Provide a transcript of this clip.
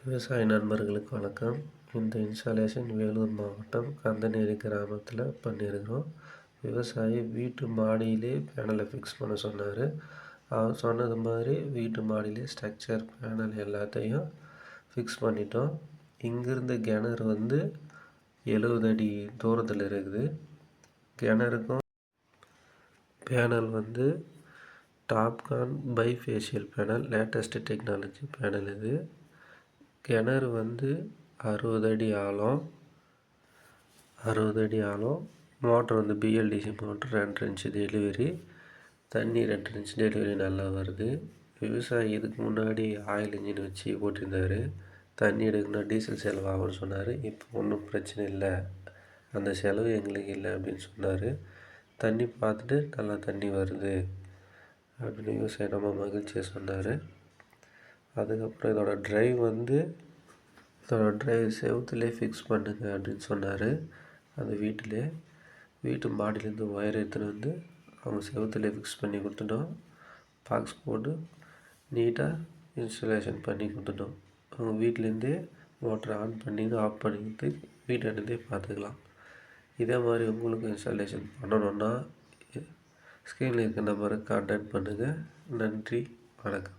விவசாய நண்பர்களுக்கு வணக்கம். இந்த இன்ஸ்டாலேஷன் வேலூர் மாவட்டம் கந்தநேரி கிராமத்தில் பண்ணியிருக்கிறோம். விவசாயி வீட்டு மாடியிலே பேனலை ஃபிக்ஸ் பண்ண சொன்னார். அவர் சொன்னது மாதிரி வீட்டு மாடியிலே ஸ்ட்ரக்சர் பேனல் எல்லாத்தையும் ஃபிக்ஸ் பண்ணிட்டோம். இங்கிருந்த கிணறு 70 அடி தூரத்தில் இருக்குது. கிணறுக்கும் panel Topcon bifacial panel, latest technology panel. இது கிணறு 60 அடி ஆழம். Motor BLDC motor, 2 inch delivery. தண்ணி 2 இன்ச் டெலிவரி நல்லா வருது. விவசாயி இதுக்கு முன்னாடி ஆயில் இன்ஜின் வச்சு ஓட்டியிருந்தார். தண்ணி எடுக்கணும்னா டீசல் செலவு ஆகும்னு சொன்னார். இப்போ ஒன்றும் பிரச்சனை இல்லை, அந்த செலவு எங்களுக்கு இல்லை அப்படின்னு சொன்னார். தண்ணி பார்த்துட்டு நல்லா தண்ணி வருது அப்படின்னு விவசாயி ரொம்ப மகிழ்ச்சியாக சொன்னார். அதுக்கப்புறம் இதோட ட்ரைவ் செவுத்துலேயே ஃபிக்ஸ் பண்ணுங்க அப்படின்னு சொன்னார். அந்த வீட்டு மாடியிலேருந்து ஒயர் எடுத்துகிட்டு அவங்க செவுத்துலேயே ஃபிக்ஸ் பண்ணி கொடுத்துட்டோம். பாக்ஸ் போட்டு நீட்டாக இன்ஸ்டலேஷன் பண்ணி கொடுத்துட்டோம். அவங்க வீட்டிலேருந்தே மோட்டரை ஆன் பண்ணிட்டு ஆஃப் பண்ணிக்கிட்டு வீட்டிலேருந்தே பார்த்துக்கலாம். இதே மாதிரி உங்களுக்கு இன்ஸ்டாலேஷன் பண்ணணுன்னா ஸ்க்ரீனில் இருக்க நம்பரை கான்டாக்ட் பண்ணுங்கள். நன்றி, வணக்கம்.